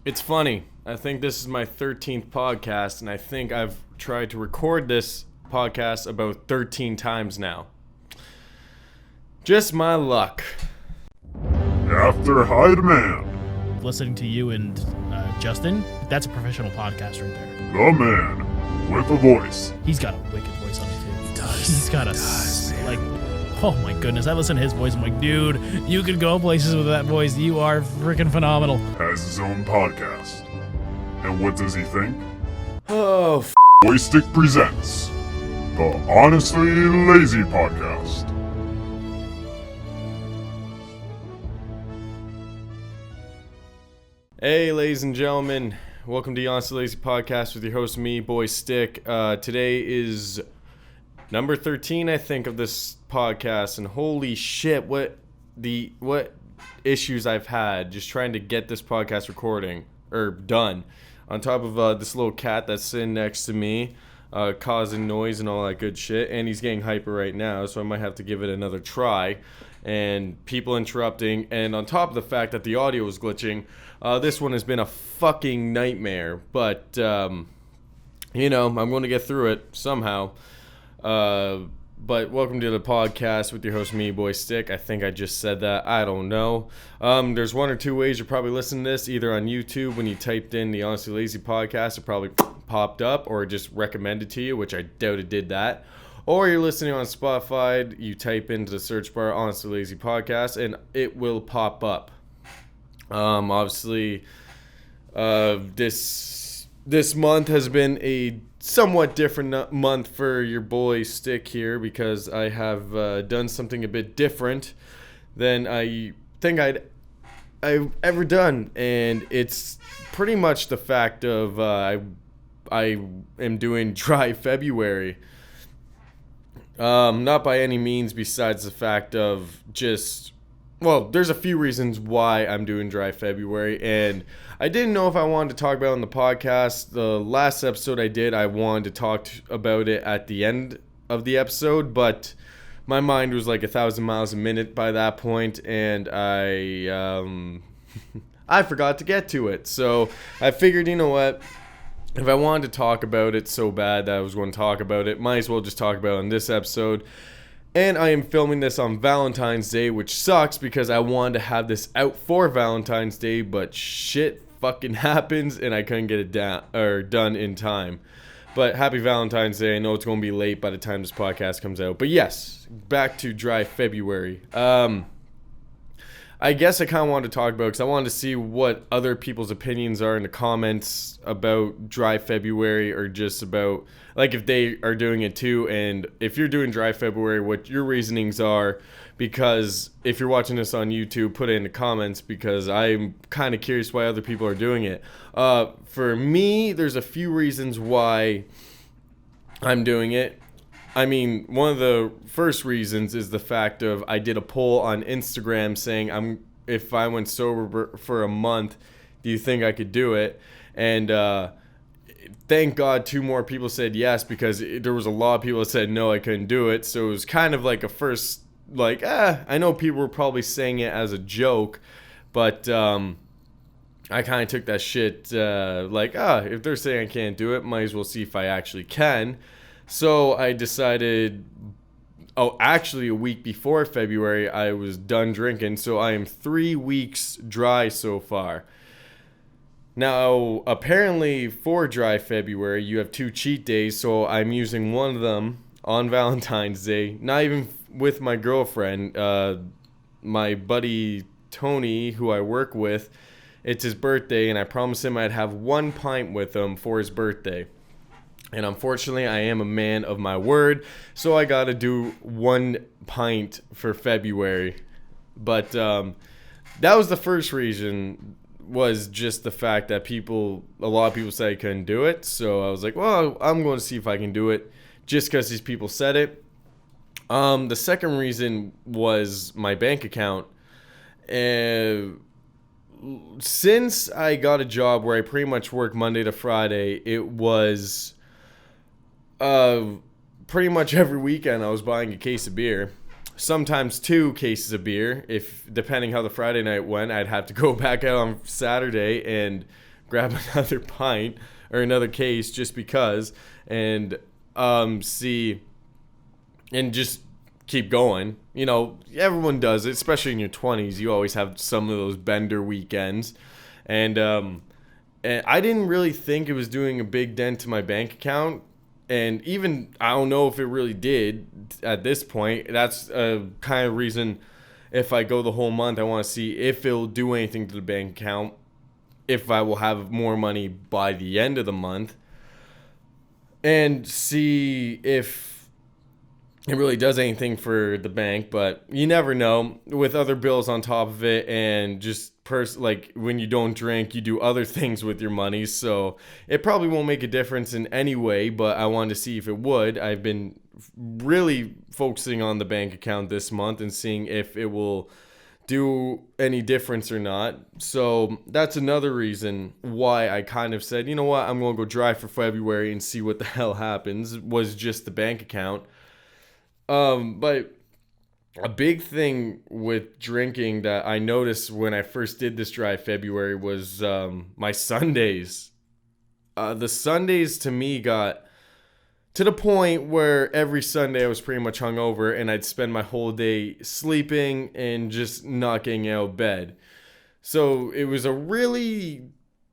It's funny. I think this is my 13th podcast, and I think I've tried to record this podcast about 13 times now. Just my luck. After high demand. Listening to you and Justin, that's a professional podcast right there. The man with a voice. He's got a wicked voice on it too. He does. He's got oh my goodness. I listen to his voice. I'm like, dude, you could go places with that voice. You are freaking phenomenal. Has his own podcast. And what does he think? Oh, BoyStick presents the Honestly Lazy Podcast. Hey, ladies and gentlemen. Welcome to the Honestly Lazy Podcast with your host, me, BoyStick. Today is number 13, I think, of this podcast, and holy shit, what issues I've had just trying to get this podcast done. On top of this little cat that's sitting next to me, causing noise and all that good shit, and he's getting hyper right now, so I might have to give it another try. And people interrupting, and on top of the fact that the audio was glitching, this one has been a fucking nightmare. But I'm going to get through it somehow. But welcome to the podcast with your host, me, BoyStick. I think I just said that. I don't know. There's one or two ways you're probably listening to this, either on YouTube when you typed in the Honestly Lazy Podcast, it probably popped up, or just recommended to you, which I doubt it did that. Or you're listening on Spotify, you type into the search bar Honestly Lazy Podcast, and it will pop up. Obviously, this month has been a somewhat different month for your boy Stick here, because I have done something a bit different than I think I've ever done, and it's pretty much the fact of I am doing dry February. Not by any means, besides the fact of there's a few reasons why I'm doing dry February, and I didn't know if I wanted to talk about it on the podcast. The last episode I did, I wanted to talk about it at the end of the episode, but my mind was like 1,000 miles a minute by that point, and I forgot to get to it. So I figured, you know what? If I wanted to talk about it so bad that I was going to talk about it, might as well just talk about it in this episode. And I am filming this on Valentine's Day, which sucks because I wanted to have this out for Valentine's Day, but shit fucking happens and I couldn't get it done in time. But happy Valentine's Day. I know it's going to be late by the time this podcast comes out. But yes, back to dry February. I guess I kind of wanted to talk about it because I wanted to see what other people's opinions are in the comments about dry February, or just about, like, if they are doing it too, and if you're doing dry February, what your reasonings are, because if you're watching this on YouTube, put it in the comments, because I'm kind of curious why other people are doing it. For me, there's a few reasons why I'm doing it. I mean, one of the first reasons is the fact of I did a poll on Instagram saying if I went sober for a month, do you think I could do it? And thank God 2 more people said yes, because there was a lot of people that said no, I couldn't do it. So it was kind of like a first, I know people were probably saying it as a joke, but I kind of took that shit if they're saying I can't do it, might as well see if I actually can. So I decided, actually a week before February, I was done drinking. So I am 3 weeks dry so far. Now, apparently for dry February, you have 2 cheat days. So I'm using one of them on Valentine's Day. Not even with my girlfriend. My buddy Tony, who I work with, it's his birthday. And I promised him I'd have 1 pint with him for his birthday. And unfortunately, I am a man of my word, so I gotta do 1 pint for February. But that was the first reason, was just the fact that a lot of people said I couldn't do it. So I was like, well, I'm going to see if I can do it, just because these people said it. The second reason was my bank account. Since I got a job where I pretty much work Monday to Friday, it was pretty much every weekend I was buying a case of beer. sometimes 2 cases of beer. If depending how the Friday night went, I'd have to go back out on Saturday and grab another pint or another case just because, and see, and just keep going. You know, everyone does it, especially in your 20s. You always have some of those bender weekends. And I didn't really think it was doing a big dent to my bank account. And even, I don't know if it really did at this point. That's a kind of reason, if I go the whole month, I want to see if it'll do anything to the bank account, if I will have more money by the end of the month, and see if it really does anything for the bank. But you never know with other bills on top of it, and just like when you don't drink, you do other things with your money, so it probably won't make a difference in any way. But I wanted to see if it would. I've been really focusing on the bank account this month and seeing if it will do any difference or not. So that's another reason why I kind of said, you know what, I'm gonna go dry for February and see what the hell happens, was just the bank account. But a big thing with drinking that I noticed when I first did this dry February was my Sundays. The Sundays to me got to the point where every Sunday I was pretty much hungover, and I'd spend my whole day sleeping and just not getting out of bed. So it was a really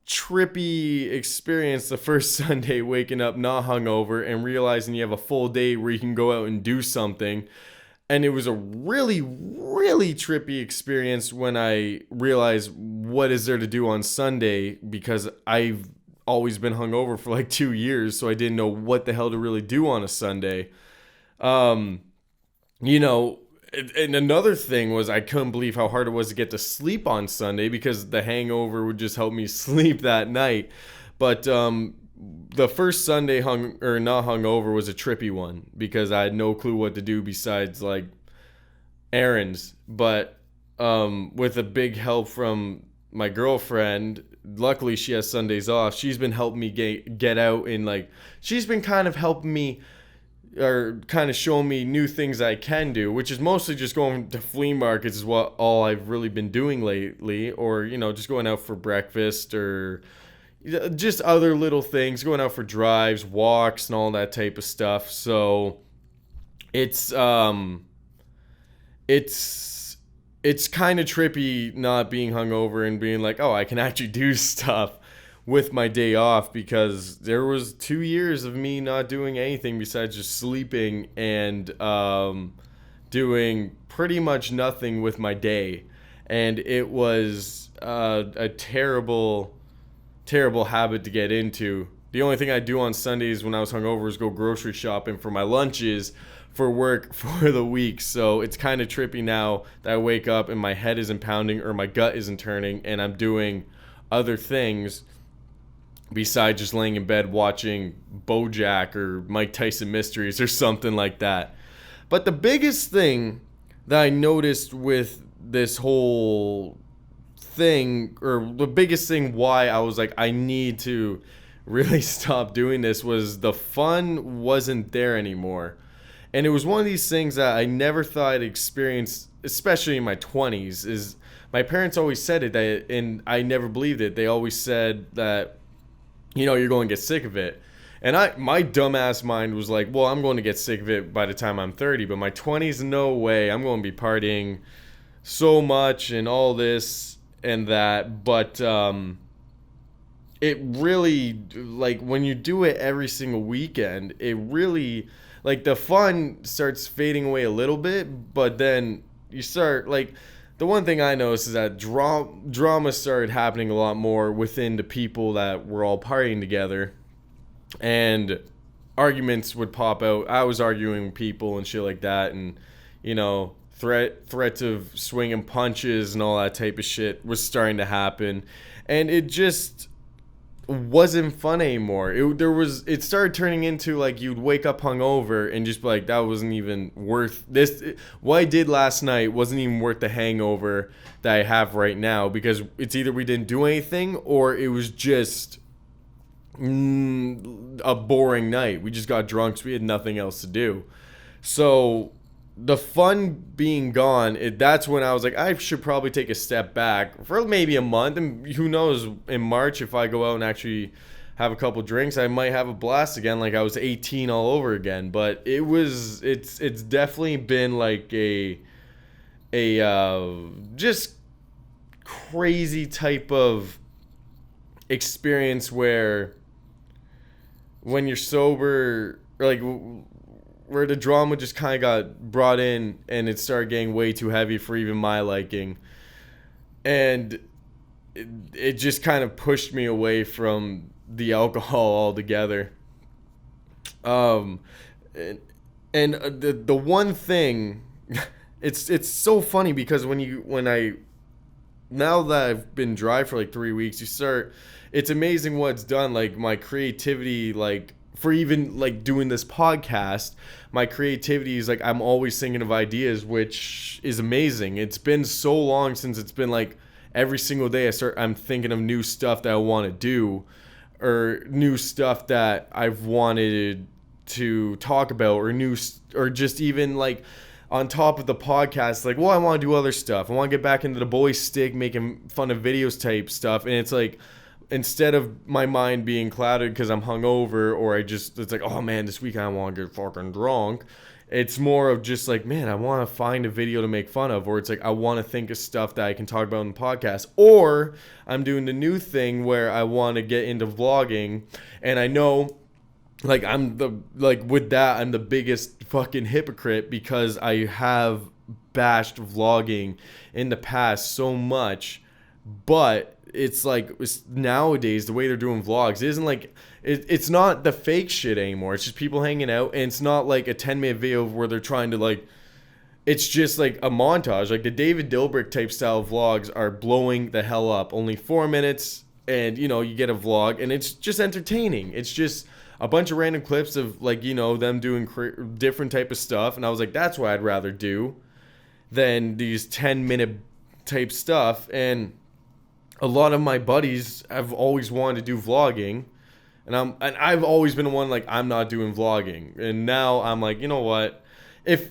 trippy experience the first Sunday, waking up not hungover and realizing you have a full day where you can go out and do something. And it was a really, really trippy experience when I realized what is there to do on Sunday, because I've always been hungover for like 2 years, so I didn't know what the hell to really do on a Sunday. You know, and another thing was I couldn't believe how hard it was to get to sleep on Sunday, because the hangover would just help me sleep that night. But the first Sunday not hungover was a trippy one, because I had no clue what to do besides like errands. But with a big help from my girlfriend, luckily she has Sundays off, she's been helping me get out, and like she's been kind of helping me, or kind of showing me new things I can do, which is mostly just going to flea markets is what all I've really been doing lately, or you know, just going out for breakfast, or just other little things, going out for drives, walks, and all that type of stuff. So it's kind of trippy not being hungover and being like, oh, I can actually do stuff with my day off, because there was 2 years of me not doing anything besides just sleeping and doing pretty much nothing with my day. And it was a terrible habit to get into. The only thing I do on Sundays when I was hungover is go grocery shopping for my lunches for work for the week. So it's kind of trippy now that I wake up and my head isn't pounding or my gut isn't turning, and I'm doing other things besides just laying in bed watching BoJack or Mike Tyson Mysteries or something like that. But the biggest thing that I noticed with this whole thing, or the biggest thing why I was like, I need to really stop doing this, was the fun wasn't there anymore. And it was one of these things that I never thought I'd experience, especially in my 20s, is my parents always said it, and I never believed it. They always said that, you know, you're going to get sick of it. And my dumbass mind was like, well, I'm going to get sick of it by the time I'm 30, but my 20s, no way. I'm going to be partying so much and all this and that. But it really, like, when you do it every single weekend, it really, like, the fun starts fading away a little bit, but then you start, like, the one thing I noticed is that drama started happening a lot more within the people that were all partying together, and arguments would pop out. I was arguing with people and shit like that, and, you know, threats of swinging punches and all that type of shit was starting to happen, and it just wasn't fun anymore. It started turning into like you'd wake up hungover and just be like, that wasn't even worth this. What I did last night wasn't even worth the hangover that I have right now, because it's either we didn't do anything or it was just a boring night. We just got drunk, so we had nothing else to do. So the fun being gone, that's when I was like, I should probably take a step back for maybe a month. And who knows, in March, if I go out and actually have a couple drinks, I might have a blast again, like I was 18 all over again. But it's definitely been like a just crazy type of experience where when you're sober, like where the drama just kind of got brought in and it started getting way too heavy for even my liking. And it just kind of pushed me away from the alcohol altogether. And the one thing, it's so funny because now that I've been dry for like 3 weeks, it's amazing what it's done. Like my creativity, like for even like doing this podcast, my creativity is like, I'm always thinking of ideas, which is amazing. It's been so long since it's been like every single day I'm thinking of new stuff that I want to do, or new stuff that I've wanted to talk about, or just even like on top of the podcast, like, well, I want to do other stuff. I want to get back into the BoyStick, making fun of videos type stuff. And it's like, instead of my mind being clouded because I'm hungover, or it's like, oh man, this weekend I want to get fucking drunk. It's more of just like, man, I want to find a video to make fun of, or it's like, I want to think of stuff that I can talk about in the podcast. Or I'm doing the new thing where I want to get into vlogging, and I know, like, with that, I'm the biggest fucking hypocrite because I have bashed vlogging in the past so much, but it's like, nowadays the way they're doing vlogs isn't like, it's not the fake shit anymore. It's just people hanging out, and it's not like a 10-minute video where they're trying to like, it's just like a montage. Like the David Dilbrick type style vlogs are blowing the hell up. Only 4 minutes, and you get a vlog, and it's just entertaining. It's just a bunch of random clips of like, them doing different type of stuff, and I was like, that's what I'd rather do than these 10-minute type stuff. And a lot of my buddies have always wanted to do vlogging, and I've always been the one like, I'm not doing vlogging. And now I'm like, you know what? If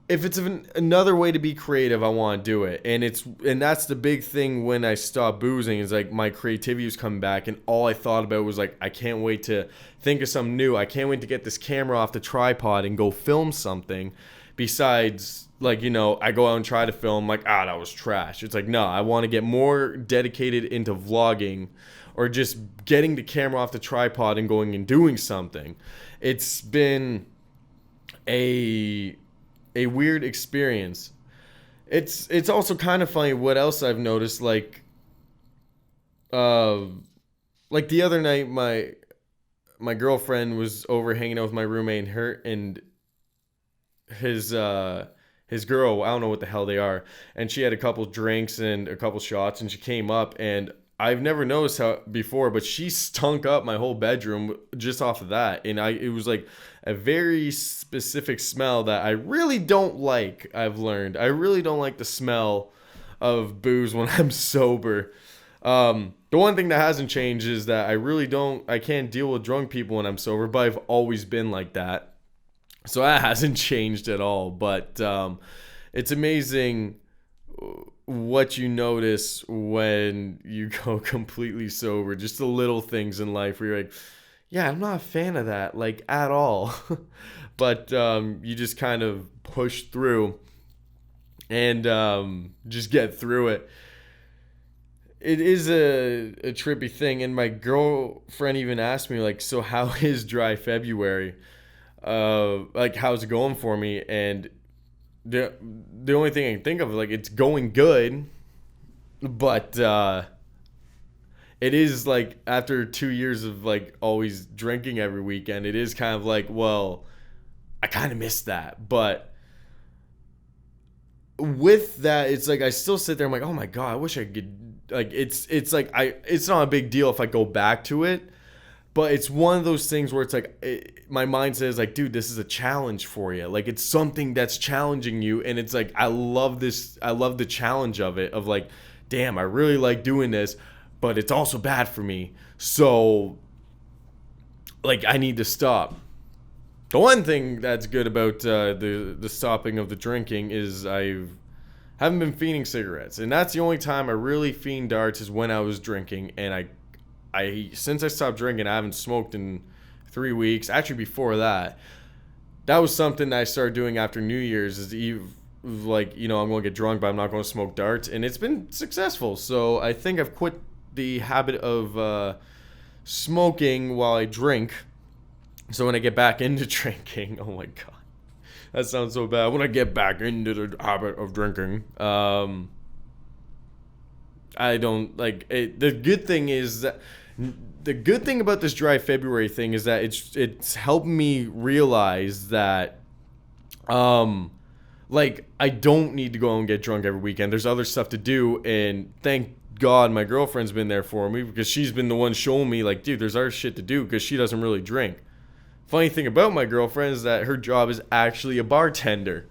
it's another way to be creative, I want to do it. And that's the big thing when I stopped boozing, is like my creativity was coming back, and all I thought about was like, I can't wait to think of something new. I can't wait to get this camera off the tripod and go film something. Besides, like, I go out and try to film, like, that was trash. It's like, no, I want to get more dedicated into vlogging, or just getting the camera off the tripod and going and doing something. It's been a weird experience. It's also kind of funny what else I've noticed, like the other night, my girlfriend was over hanging out with my roommate, and his girl, I don't know what the hell they are, and she had a couple drinks and a couple shots, and she came up, and I've never noticed how before, but she stunk up my whole bedroom just off of that. And it was like a very specific smell that I really don't like. I've learned I really don't like the smell of booze when I'm sober. The one thing that hasn't changed is that I can't deal with drunk people when I'm sober, but I've always been like that. So that hasn't changed at all. But it's amazing what you notice when you go completely sober. Just the little things in life where you're like, yeah, I'm not a fan of that, like, at all. But you just kind of push through and just get through it. It is a trippy thing. And my girlfriend even asked me, like, so how is dry February? Like, how's it going for me? And the only thing I can think of, like, it's going good, but it is like, after 2 years of like always drinking every weekend, it is kind of like, well, I kind of miss that. But with that, it's like I still sit there, I'm like, oh my god, I wish I could, like, it's like it's not a big deal if I go back to it. But it's one of those things where it's like, my mind says, like, dude, this is a challenge for you. Like, it's something that's challenging you. And it's like, I love this. I love the challenge of it, of like, damn, I really like doing this, but it's also bad for me. So, like, I need to stop. The one thing that's good about the stopping of the drinking is I haven't been fiending cigarettes, and that's the only time I really fiend darts is when I was drinking. And I since I stopped drinking, I haven't smoked in 3 weeks. Actually, before that, that was something that I started doing after New Year's. Is Eve, like, you know, I'm going to get drunk, but I'm not going to smoke darts, and it's been successful. So I think I've quit the habit of smoking while I drink. So when I get back into drinking, oh my god, that sounds so bad. When I get back into the habit of drinking, I don't like it. The good thing is that the good thing about this dry February thing is that it's helped me realize that, like, I don't need to go and get drunk every weekend. There's other stuff to do, and thank God my girlfriend's been there for me because she's been the one showing me, like, dude, there's other shit to do because she doesn't really drink. Funny thing about my girlfriend is that her job is actually a bartender.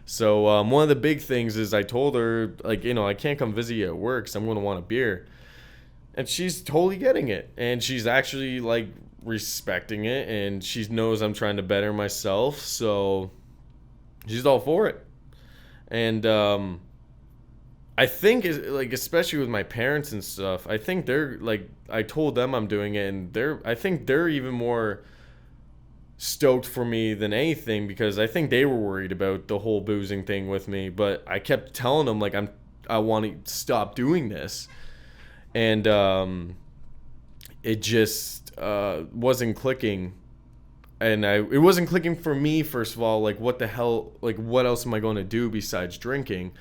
So one of the big things is I told her, like, you know, I can't come visit you at work because I'm going to want a beer. And she's totally getting it. And she's actually, like, respecting it. And she knows I'm trying to better myself. So she's all for it. And I think, like, especially with my parents and stuff, I think they're, like, I told them I'm doing it. And I think they're even more stoked for me than anything because I think they were worried about the whole boozing thing with me, but I kept telling them, like, I want to stop doing this, and it just wasn't clicking, and it wasn't clicking for me. First of all, like, what the hell, like, what else am I going to do besides drinking?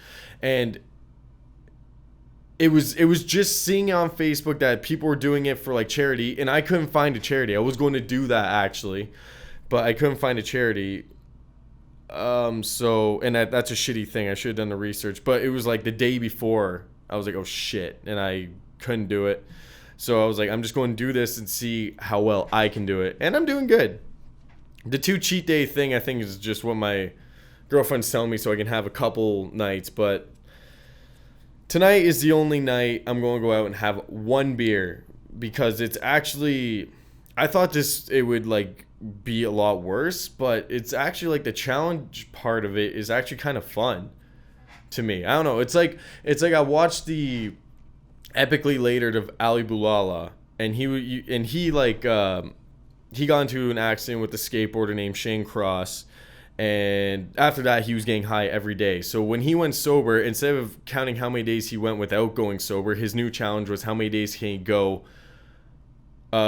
And it was just seeing on Facebook that people were doing it for, like, charity, and I couldn't find a charity. I was going to do that actually, but I couldn't find a charity. So, and that's a shitty thing. I should have done the research. But it was like the day before, I was like, oh shit. And I couldn't do it. So I was like, I'm just going to do this and see how well I can do it. And I'm doing good. The 2 cheat day thing, I think, is just what my girlfriend's telling me so I can have a couple nights. But tonight is the only night I'm going to go out and have 1 beer. Because it's actually, I thought it would, like, be a lot worse, but it's actually, like, the challenge part of it is actually kind of fun to me. I don't know. It's like I watched the Epically Later of Ali Boulala, and he got into an accident with a skateboarder named Shane Cross, and after that he was getting high every day. So when he went sober, instead of counting how many days he went without going sober, his new challenge was how many days can he go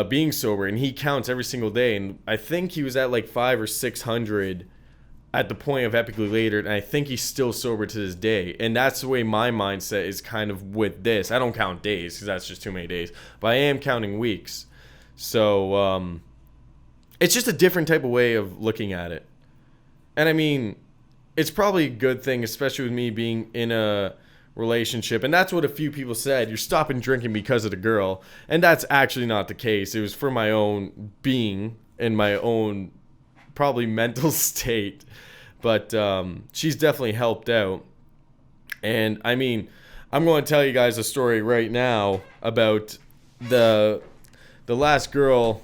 being sober, and he counts every single day, and I think he was at like 500 or 600 at the point of Epically Later, and I think he's still sober to this day. And that's the way my mindset is kind of with this. I don't count days because that's just too many days, but I am counting weeks. So it's just a different type of way of looking at it. And I mean, it's probably a good thing, especially with me being in a relationship, and that's what a few people said. You're stopping drinking because of the girl, and that's actually not the case. It was for my own being and my own probably mental state, but she's definitely helped out. And I mean, I'm going to tell you guys a story right now about the last girl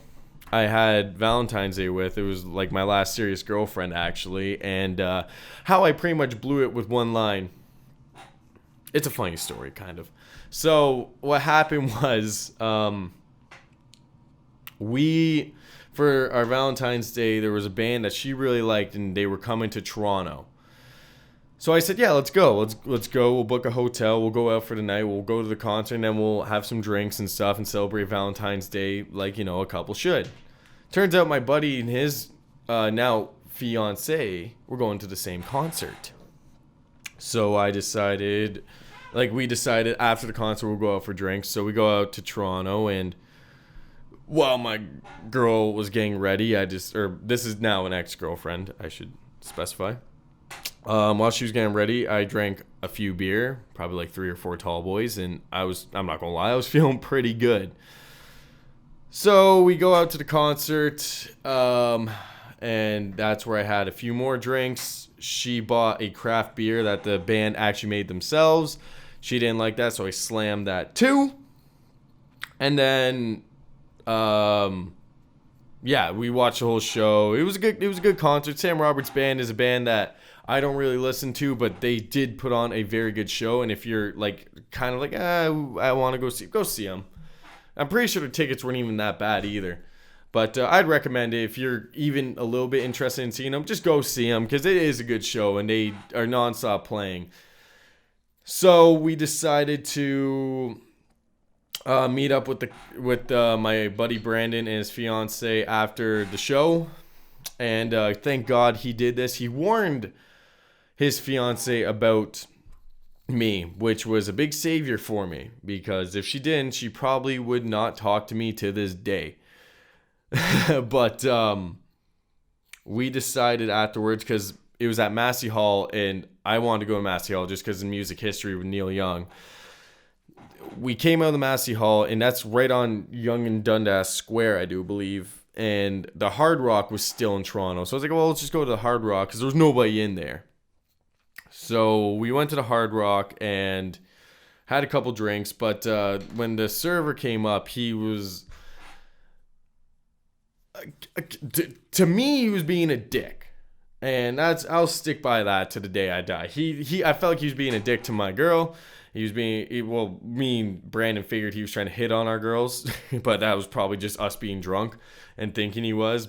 I had Valentine's Day with. It was like my last serious girlfriend actually, and how I pretty much blew it with one line. It's a funny story, kind of. So what happened was, for our Valentine's Day, there was a band that she really liked, and they were coming to Toronto. So I said, yeah, let's go. Let's go. We'll book a hotel. We'll go out for the night. We'll go to the concert, and then we'll have some drinks and stuff and celebrate Valentine's Day like, you know, a couple should. Turns out my buddy and his now fiance were going to the same concert. So we decided after the concert we'll go out for drinks. So we go out to Toronto, and while my girl was getting ready, this is now an ex-girlfriend, I should specify. While she was getting ready, I drank a few beer, probably like 3 or 4 tall boys, and I'm not gonna lie, I was feeling pretty good. So we go out to the concert, and that's where I had a few more drinks. She bought a craft beer that the band actually made themselves. She didn't like that, so I slammed that too. And then yeah, we watched the whole show. It was a good concert. Sam Roberts Band is a band that I don't really listen to, but they did put on a very good show. And if you're like kind of like, I want to go see them. I'm pretty sure the tickets weren't even that bad either. But I'd recommend it if you're even a little bit interested in seeing them. Just go see them because it is a good show and they are nonstop playing. So we decided to meet up with my buddy Brandon and his fiance after the show, and thank God he did this. He warned his fiance about me, which was a big savior for me, because if she didn't, she probably would not talk to me to this day. But we decided afterwards, because it was at Massey Hall, and I wanted to go to Massey Hall just because of music history with Neil Young. We came out of the Massey Hall, and that's right on Yonge and Dundas Square, I do believe. And the Hard Rock was still in Toronto. So I was like, well, let's just go to the Hard Rock because there was nobody in there. So we went to the Hard Rock and had a couple drinks. But when the server came up, he was... to me, he was being a dick. And I'll stick by that to the day I die. I felt like he was being a dick to my girl. He was me and Brandon figured he was trying to hit on our girls, but that was probably just us being drunk and thinking he was,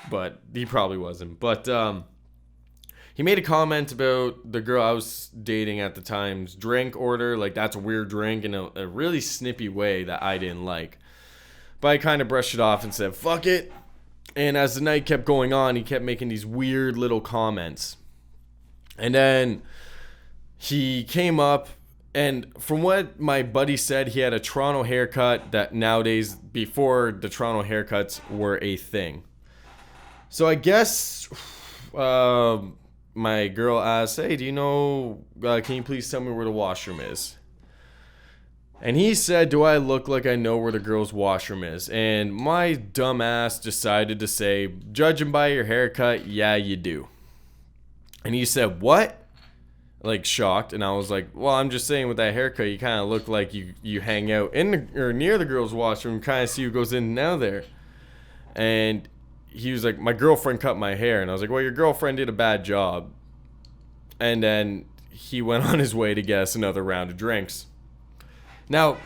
but he probably wasn't. But he made a comment about the girl I was dating at the time's drink order, like that's a weird drink, in a really snippy way that I didn't like. But I kind of brushed it off and said, fuck it. And as the night kept going on, he kept making these weird little comments. And then he came up, and from what my buddy said, he had a Toronto haircut that nowadays, before the Toronto haircuts were a thing. So I guess my girl asked, hey, do you know, can you please tell me where the washroom is? And he said, do I look like I know where the girl's washroom is? And my dumb ass decided to say, judging by your haircut, yeah, you do. And he said, what? Like, shocked. And I was like, well, I'm just saying with that haircut, you kind of look like you hang out or near the girl's washroom, kind of see who goes in and out there. And he was like, my girlfriend cut my hair. And I was like, well, your girlfriend did a bad job. And then he went on his way to get us another round of drinks. Now,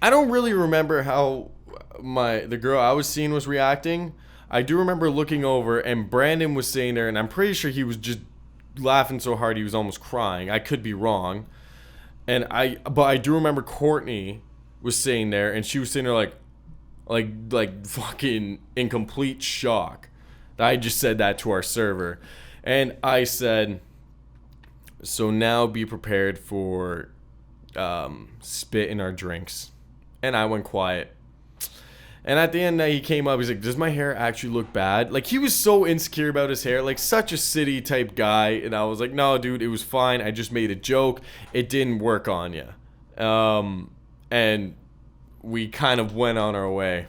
I don't really remember how the girl I was seeing was reacting. I do remember looking over, and Brandon was sitting there, and I'm pretty sure he was just laughing so hard he was almost crying. I could be wrong. But I do remember Courtney was sitting there, and she was sitting there like fucking in complete shock that I just said that to our server. And I said, so now be prepared for spit in our drinks. And I went quiet. And at the end, he came up, he's like, does my hair actually look bad? Like, he was so insecure about his hair, like such a city type guy. And I was like, no, dude, it was fine. I just made a joke. It didn't work on you. And we kind of went on our way.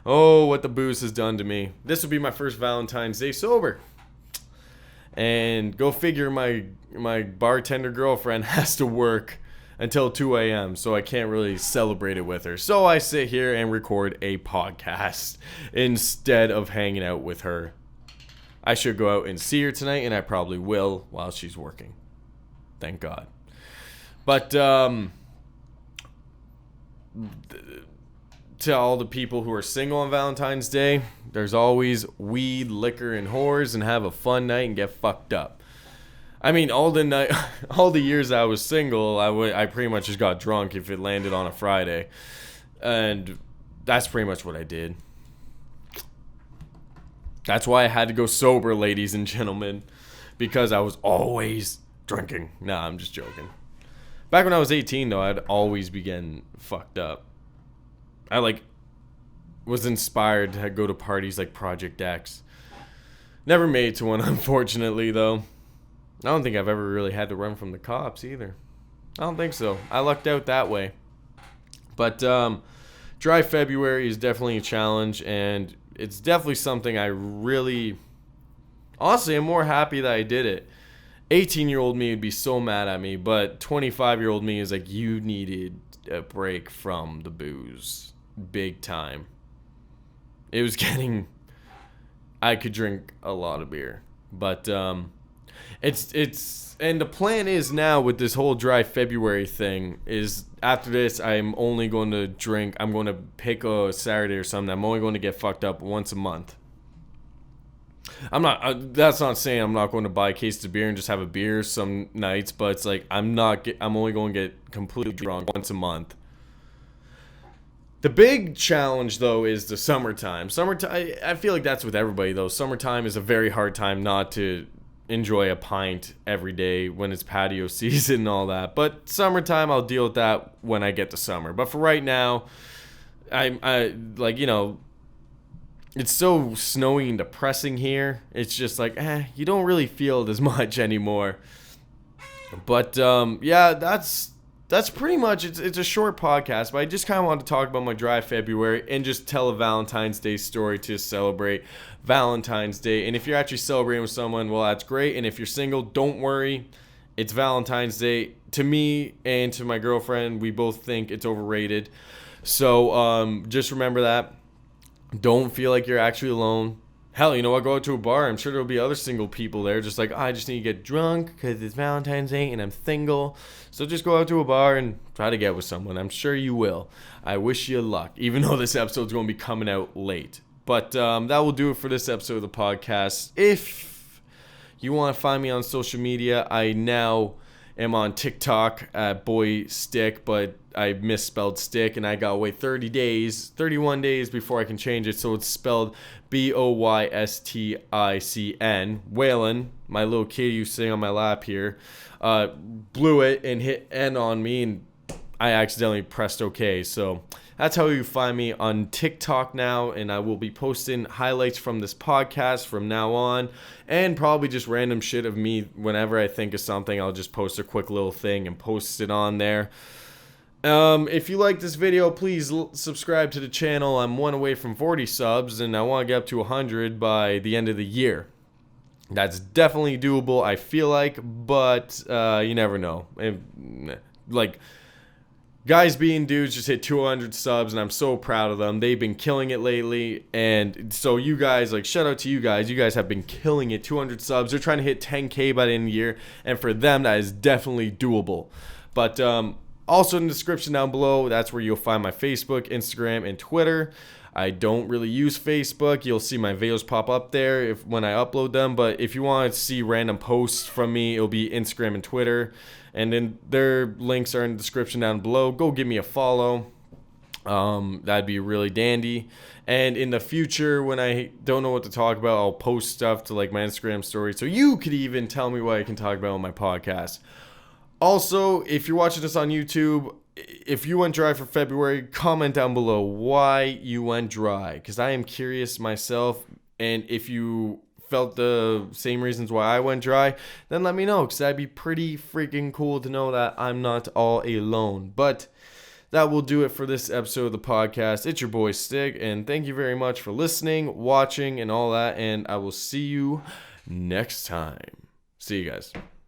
Oh, what the booze has done to me. This will be my first Valentine's Day sober. And go figure, my bartender girlfriend has to work until 2 a.m. so I can't really celebrate it with her. So I sit here and record a podcast instead of hanging out with her. I should go out and see her tonight, and I probably will while she's working. Thank God. But to all the people who are single on Valentine's Day, there's always weed, liquor, and whores, and have a fun night and get fucked up. I mean, all the years I was single, I pretty much just got drunk if it landed on a Friday. And that's pretty much what I did. That's why I had to go sober, ladies and gentlemen, because I was always drinking. Nah, I'm just joking. Back when I was 18, though, I'd always be getting fucked up. I, was inspired to go to parties like Project X. Never made it to one, unfortunately, though. I don't think I've ever really had to run from the cops, either. I don't think so. I lucked out that way. But dry February is definitely a challenge, and it's definitely something I really... Honestly, I'm more happy that I did it. 18-year-old me would be so mad at me, but 25-year-old me is like, you needed a break from the booze. big time. It was getting, I could drink a lot of beer, but it's and the plan is now with this whole dry February thing is after this I'm only going to drink. I'm going to pick a Saturday or something. I'm only going to get fucked up once a month. I'm not. That's not saying I'm not going to buy a case of beer and just have a beer some nights, but it's like I'm only going to get completely drunk once a month. The big challenge, though, is the summertime. Summertime, I feel like that's with everybody, though. Summertime is a very hard time not to enjoy a pint every day when it's patio season and all that. But summertime, I'll deal with that when I get to summer. But for right now, I like, you know, it's so snowy and depressing here. It's just like, you don't really feel it as much anymore. But, yeah, that's pretty much, it's a short podcast, but I just kind of want to talk about my dry February and just tell a Valentine's Day story to celebrate Valentine's Day. And if you're actually celebrating with someone, well, that's great. And if you're single, don't worry. It's Valentine's Day. To me and to my girlfriend, we both think it's overrated. So just remember that. Don't feel like you're actually alone. Hell, you know what? Go out to a bar. I'm sure there'll be other single people there. Just like, I just need to get drunk because it's Valentine's Day and I'm single. So just go out to a bar and try to get with someone. I'm sure you will. I wish you luck, even though this episode's going to be coming out late. But that will do it for this episode of the podcast. If you want to find me on social media, I now am on TikTok at BoyStick, but I misspelled stick and I got to wait 31 days before I can change it. So it's spelled BoyStickN. Waylon, my little kitty who's sitting on my lap here, blew it and hit N on me, and I accidentally pressed OK. So that's how you find me on TikTok now, and I will be posting highlights from this podcast from now on, and probably just random shit of me. Whenever I think of something, I'll just post a quick little thing and post it on there. If you like this video, please subscribe to the channel. I'm one away from 40 subs, and I want to get up to 100 by the end of the year. That's definitely doable, I feel like, but you never know. Like, guys being dudes just hit 200 subs, and I'm so proud of them. They've been killing it lately, and so you guys, like, shout out to you guys. You guys have been killing it. 200 subs. They're trying to hit 10K by the end of the year, and for them, that is definitely doable. But also in the description down below, that's where you'll find my Facebook, Instagram, and Twitter. I don't really use Facebook. You'll see my videos pop up there when I upload them. But if you want to see random posts from me, it'll be Instagram and Twitter. And then their links are in the description down below. Go give me a follow. That'd be really dandy. And in the future, when I don't know what to talk about, I'll post stuff to like my Instagram story. So you could even tell me what I can talk about on my podcast. Also, if you're watching this on YouTube, if you went dry for February, comment down below why you went dry, because I am curious myself. And if you felt the same reasons why I went dry, then let me know, because that'd be pretty freaking cool to know that I'm not all alone. But that will do it for this episode of the podcast. It's your boy Stig, and thank you very much for listening, watching, and all that. And I will see you next time. See you guys.